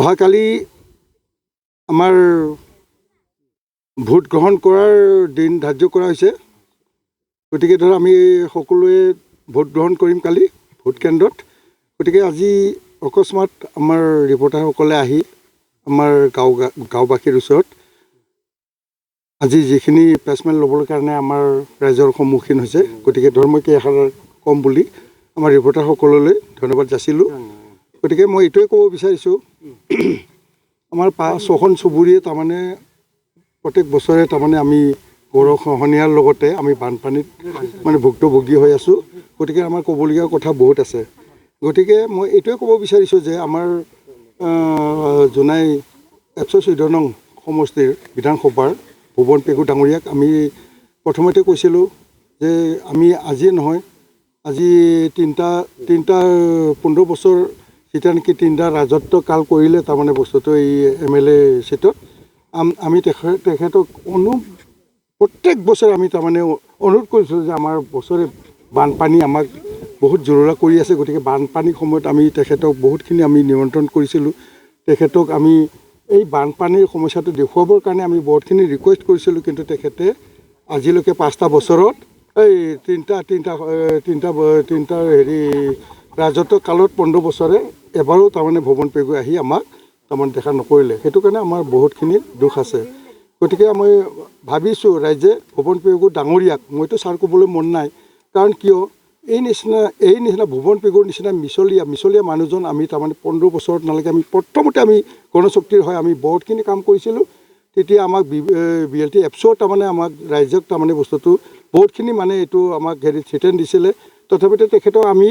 অহাকালি আমাৰ ভোট গ্ৰহণ কৰাৰ দিন ধাৰ্য কৰা হৈছে। গতিকে ধৰ আমি সকলোৱে ভোট গ্ৰহণ কৰিম কালি ভোট কেন্দ্ৰত। গতিকে আজি অকস্মাত আমাৰ ৰিপৰ্টাৰসকলে আহি আমাৰ গাঁওবাসীৰ ওচৰত আজি যিখিনি প্লেচমেণ্ট ল'বৰ কাৰণে আমাৰ ৰাইজৰ সন্মুখীন হৈছে, গতিকে ধৰ্মকে এষাৰ কম বুলি আমাৰ ৰিপৰ্টাৰসকললৈ ধন্যবাদ যাচিলোঁ। গতিকে মই এইটোৱে ক'ব বিচাৰিছোঁ, আমাৰ 5-6খন চুবুৰীয়ে তাৰমানে প্ৰত্যেক বছৰে তাৰমানে আমি গৰাখহনীয়াৰ লগতে আমি বানপানীত মানে ভুক্তভোগী হৈ আছোঁ। গতিকে আমাৰ ক'বলগীয়া কথা বহুত আছে। গতিকে মই এইটোৱে ক'ব বিচাৰিছোঁ যে আমাৰ জোনাই 114 নং সমষ্টিৰ বিধানসভাৰ ভুৱন পেগু ডাঙৰীয়াক আমি প্ৰথমতে কৈছিলোঁ যে আমি আজিয়ে নহয়, আজি 15 বছৰ যেতিয়া নেকি 3টা ৰাজত্ব কাল কৰিলে তাৰমানে বস্তুটো এই MLA চিটত আমি তেখেতক প্ৰত্যেক বছৰে আমি তাৰমানে অনুৰোধ কৰিছিলোঁ যে আমাৰ বছৰে বানপানী আমাক বহুত জৰুৰা কৰি আছে। গতিকে বানপানীৰ সময়ত আমি তেখেতক বহুতখিনি আমি নিমন্ত্ৰণ কৰিছিলোঁ। তেখেতক আমি এই বানপানীৰ সমস্যাটো দেখুৱাবৰ কাৰণে আমি বহুতখিনি ৰিকুৱেষ্ট কৰিছিলোঁ, কিন্তু তেখেতে আজিলৈকে 5টা বছৰত এই তিনিটা হেৰি ৰাজত্ব কালত 15 বছৰে এবাৰো তাৰমানে ভুৱন পেগুৱে আহি আমাক তাৰমানে দেখা নকৰিলে। সেইটো কাৰণে আমাৰ বহুতখিনি দুখ আছে। গতিকে মই ভাবিছোঁ ৰাইজে ভুৱন পেগু ডাঙৰীয়াক, মইতো ছাৰ ক'বলৈ মন নাই, কাৰণ কিয় এই নিচিনা ভুৱন পেগুৰ নিচিনা মিছলীয়া মানুহজন আমি তাৰমানে 15 বছৰত নালাগে। আমি প্ৰথমতে আমি গণশক্তিৰ হয় আমি বহুতখিনি কাম কৰিছিলোঁ। তেতিয়া আমাক BLT এপছৰ তাৰমানে আমাক ৰাইজক তাৰমানে বস্তুটো বহুতখিনি মানে এইটো আমাক হেৰি থ্ৰিটেন দিছিলে। তথাপিতো তেখেতক আমি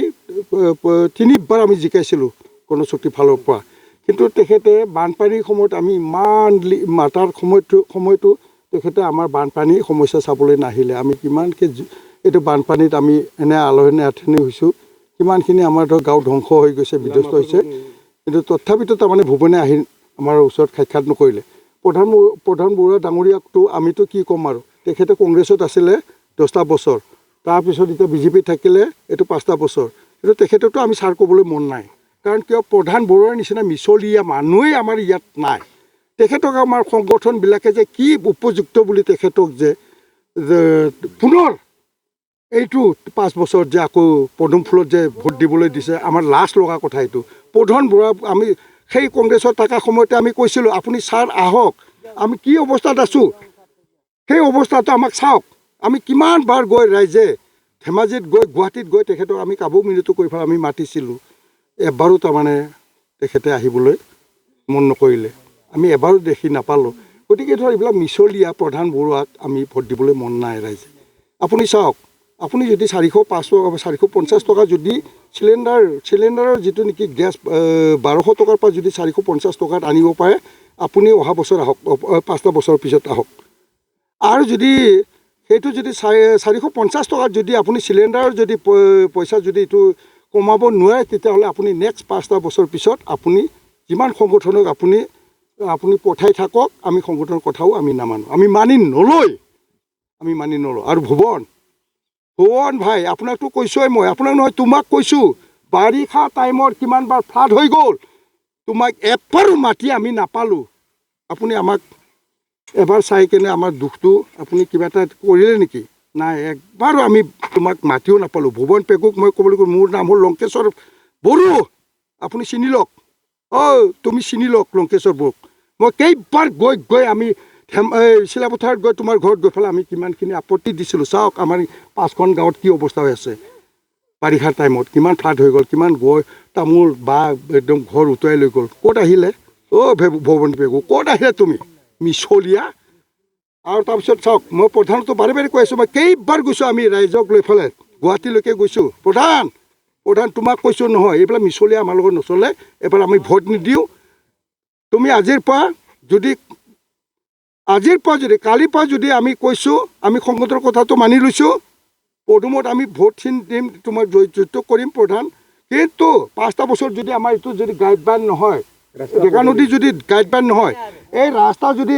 3বাৰ আমি জিকাইছিলোঁ গণশক্তিৰ ফালৰ পৰা। কিন্তু তেখেতে বানপানীৰ সময়ত আমি ইমান মাতাৰ সময়তো তেখেতে আমাৰ বানপানীৰ সমস্যা চাবলৈ নাহিলে। আমি কিমানকৈ এইটো বানপানীত আমি এনে আলহী আথনি হৈছোঁ, কিমানখিনি আমাৰ ধৰক গাঁও ধ্বংস হৈ গৈছে, বিধ্বস্ত হৈছে। কিন্তু তথাপিতো তাৰমানে ভুৱনে আহি আমাৰ ওচৰত সাক্ষাৎ নকৰিলে। প্ৰধান বৰুৱা ডাঙৰীয়াকতো আমিতো কি ক'ম আৰু, তেখেতে কংগ্ৰেছত আছিলে 10টা বছৰ, তাৰপিছত এতিয়া BJPত থাকিলে এইটো 5টা বছৰ। কিন্তু তেখেতকতো আমি ছাৰ ক'বলৈ মন নাই, কাৰণ কিয় প্ৰধান বৰুৱাৰ নিচিনা মিছলীয়া মানুহেই আমাৰ ইয়াত নাই। তেখেতক আমাৰ সংগঠনবিলাকে যে কি উপযুক্ত বুলি তেখেতক যে পুনৰ এইটো 5 বছৰত যে আকৌ পদুম ফুলত যে ভোট দিবলৈ দিছে, আমাৰ লাজ লগা কথা এইটো। প্ৰধান বৰুৱা আমি সেই কংগ্ৰেছত থকা সময়তে আমি কৈছিলোঁ আপুনি ছাৰ আহক, আমি কি অৱস্থাত আছোঁ সেই অৱস্থাটো আমাক চাওক। আমি কিমানবাৰ গৈ ৰাইজে ধেমাজিত গৈ গুৱাহাটীত গৈ তেখেতক আমি কাবৌ মিনতি কৰি পেলাই আমি মাতিছিলোঁ, এবাৰো তাৰমানে তেখেতে আহিবলৈ মন নকৰিলে, আমি এবাৰো দেখি নাপালোঁ। গতিকে ধৰ এইবিলাক মিছলীয়া প্ৰধান বৰুৱাক আমি ভোট দিবলৈ মন নাই ৰাইজে। আপুনি চাওক, আপুনি যদি 450 টকা যদি চিলিণ্ডাৰৰ যিটো নেকি গেছ 1200 টকাৰ পৰা যদি 450 টকাত আনিব পাৰে, আপুনি অহা বছৰ আহক, 5টা বছৰৰ পিছত আহক। আৰু যদি সেইটো যদি 450 টকাত যদি আপুনি চিলিণ্ডাৰৰ যদি পইচা যদি এইটো কমাব নোৱাৰে, তেতিয়াহ'লে আপুনি নেক্সট 5টা বছৰ পিছত আপুনি যিমান সংগঠনক আপুনি পঠাই থাকক, আমি সংগঠনৰ কথাও আমি নামানো, আমি মানি নলওঁ। আৰু ভুৱন ভাই, আপোনাকতো কৈছোঁৱেই, মই আপোনাক নহয় তোমাক কৈছোঁ, বাৰিষা টাইমত কিমানবাৰ ফ্লাড হৈ গ'ল, তোমাক এবাৰো মাতি আমি নাপালোঁ। আপুনি আমাক এবাৰ চাই কেনে আমাৰ দুখটো আপুনি কিবা এটা কৰিলে নেকি? নাই, একবাৰো আমি তোমাক মাতিও নাপালোঁ। ভুৱন পেগুক মই ক'বলৈ গ'লোঁ, মোৰ নাম হ'ল লংকেশ্বৰ বড়ো, আপুনি চিনি লওক, তুমি চিনি লওক লংকেশ্বৰ বড়োক। মই কেইবাৰ গৈ আমি চিলাপথাৰত গৈ তোমাৰ ঘৰত গৈ পেলাই আমি কিমানখিনি আপত্তি দিছিলোঁ। চাওক আমাৰ 5খন গাঁৱত কি অৱস্থা হৈ আছে, বাৰিষাৰ টাইমত কিমান ফ্লাড হৈ গ'ল, কিমান গৈ তামোল বা একদম ঘৰ উটুৱাই লৈ গ'ল। ক'ত আহিলে ভুৱন পেগু, ক'ত আহিলে তুমি মিছলীয়া? আৰু তাৰপিছত চাওক, মই প্ৰধানতো বাৰে কৈ আছোঁ, মই কেইবাৰ গৈছোঁ আমি ৰাইজক লৈ পেলাই গুৱাহাটীলৈকে গৈছোঁ। প্ৰধান তোমাক কৈছোঁ নহয়, এইবিলাক মিছলীয়া আমাৰ লগত নচলে, এবাৰ আমি ভোট নিদিওঁ। তুমি আজিৰ পৰা যদি কালিৰ পৰা যদি আমি কৈছোঁ, আমি সংগঠনৰ কথাটো মানি লৈছোঁ, পদুমত আমি ভোট দিম, তোমাক জয়যুক্ত কৰিম প্ৰধান। কিন্তু 5টা বছৰ যদি আমাৰ এইটো যদি গাইডলাইন নহয়, ডেকা নদী যদি গাইডলাইন নহয়, এই ৰাস্তা যদি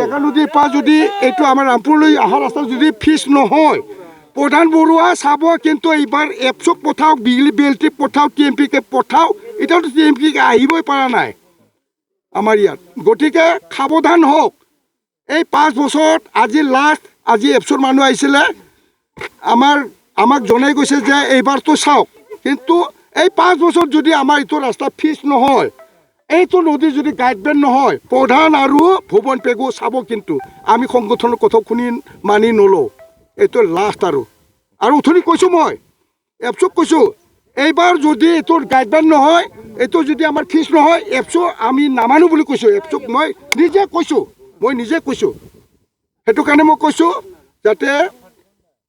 ডেকা নদীৰ পৰা যদি এইটো আমাৰ ৰামপুৰলৈ অহা ৰাস্তা যদি ফিক্স নহয়, প্ৰধান বৰুৱা চাব। কিন্তু এইবাৰ এপছক পঠাওক, BLT পঠাওক, TMPকে পঠাওক, এতিয়াতো TMPকে আহিবই পৰা নাই। আমাৰ ইয়াত গতিকে সাৱধান হওক এই 5 বছৰত আজি লাষ্ট আজি এপছৰ মানুহ আহিছিলে আমাক জনাই গৈছে যে এইবাৰতো চাওক কিন্তু এই 5 বছৰ যদি আমাৰ এইটো ৰাস্তা ফিক্স নহয় এইটো নদী যদি গাইডবেন নহয় প্ৰধান আৰু ভুৱন পেগু চাব কিন্তু আমি সংগঠনৰ কথা শুনি মানি নলওঁ এইটো লাষ্ট আৰু উঠনি কৈছোঁ মই এপছক কৈছোঁ এইবাৰ যদি এইটোৰ গাইডবেন নহয় এইটো যদি আমাৰ ফিক্স নহয় এপছো আমি নামানো বুলি কৈছোঁ এপছক মই নিজে কৈছোঁ সেইটো কাৰণে মই কৈছোঁ যাতে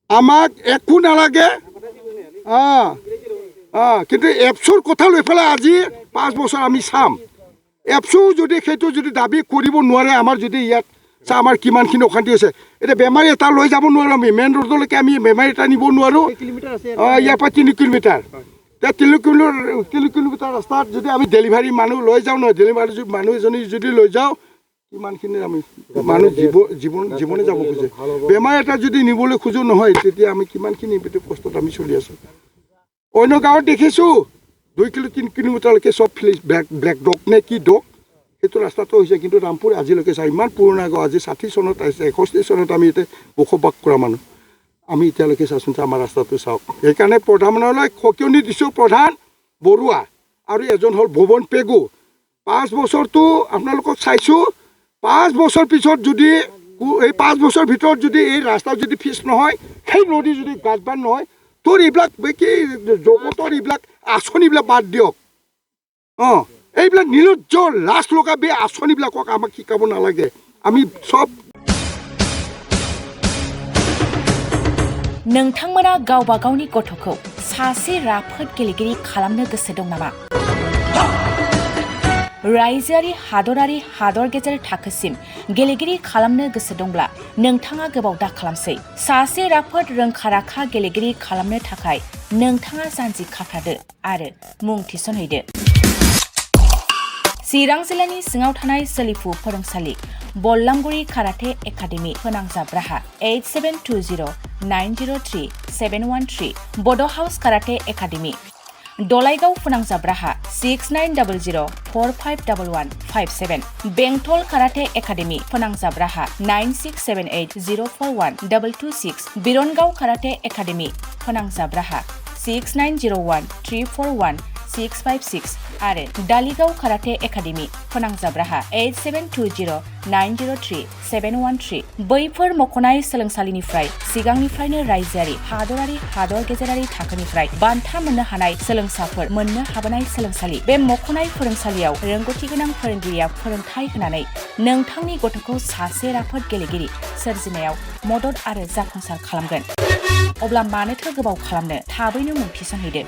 আমাক একো নালাগে কিন্তু এপছৰ কথা লৈ পেলাই আজি 5 বছৰ আমি চাম এপছো যদি সেইটো যদি দাবী কৰিব নোৱাৰে আমাৰ যদি ইয়াত আমাৰ কিমানখিনি অশান্তি হৈছে এতিয়া বেমাৰী এটা লৈ যাব নোৱাৰোঁ আমি মেইন ৰোডলৈকে আমি বেমাৰী এটা নিব নোৱাৰোঁ ইয়াৰ পৰা 3 কিলোমিটাৰ এতিয়া 3 কিলোমিটাৰ ৰাস্তাত যদি আমি ডেলিভাৰী মানুহ লৈ যাওঁ নহয় ডেলিভাৰী মানুহ এজনী যদি লৈ যাওঁ কিমানখিনি আমি মানুহ জীৱনে যাব খোজে বেমাৰ এটা যদি নিবলৈ খোজো নহয় তেতিয়া আমি কিমানখিনি কষ্টত আমি চলি আছোঁ অন্য গাঁৱত দেখিছোঁ 2 কিলোমিটাৰলৈকে চব ব্লেক ডগ নে কি ডগ সেইটো ৰাস্তাটো হৈছে কিন্তু ৰামপুৰ আজিলৈকে চাই ইমান পুৰণা গাঁও আজি 60 চনত আহিছে 61 চনত আমি এতিয়া বসবাস কৰা মানুহ আমি এতিয়ালৈকে চাচোন আমাৰ ৰাস্তাটো চাওক সেইকাৰণে প্ৰধানমন্ত্ৰীলৈ সকিয়নি দিছোঁ প্ৰধান বৰুৱা আৰু এজন হ'ল ভুৱন পেগু 5 বছৰটো আপোনালোকক চাইছোঁ 5 বছৰ পিছত যদি এই 5 বছৰ ভিতৰত যদি এই ৰাস্তা যদি ফিক্স নহয় সেই নদী যদি গাঁতবান নহয় তোৰ এইবিলাক কি জগতৰ এইবিলাক আঁচনিবিলাক বাদ দিয়ক এইবিলাক নিলজ্জ লাজ লগা বে আঁচনিবিলাকক আমাক শিকাব নালাগে আমি সব नोंथांमोना गावबा गावनि गथ'खौ सासे राफोद गेलेगिरि खालामनो गोसो दं नामा? रायजोआरि हादरारि हादर गेजेर थाखोसिम गेलेगिरि खालामनो गोसो दंब्ला नोंथाङा गोबाव दा खालामसै सासे राफोद रोंखा-राखा गेलेगिरि खालामनो थाखाय नोंथाङा जानजि खाफ्रादो आरो मुं थिसनहैदो चिरां जिल्लानि सिङाव थानाय सोलिफु फोरोंसालि बल्लामगुरि काराटे एकाडेमि फोनांजाब राहा 8720903713 बड' हाउस काराटे एकाडेमि दलाइगाव फोनांजाब राहा 6900451157 बेंटल काराटे एकाडेमि फोनांजाब राहा 9678041226 बिरनगाव काराटे एकाडेमि फोनांजाब राहा 6901341656 आरो दालिगाव काराटे एकाडेमि फोनांजाब राहा 8720903713 बैफोर मख'नाय सोलोंसालिनिफ्राय सिगांनिफ्रायनो रायजोआरि हादरारि हादर गेजेरारि थाखोनिफ्राय बान्था मोननो हानाय सोलोंसाफोर मोननो हाबोनाय सोलोंसालि बे मख'नाय फोरोंसालियाव रोंगौथि गोनां फोरोंगिरिया फोरोंथाय होनानै नोंथांनि गथ'खौ सासे राफोद गेलेगिरि सोरजिनायाव मदद आरो जाफुंसार खालामगोन अब्ला मानोथो गोबाव खालामनो थाबैनो मुं थिसनहैदो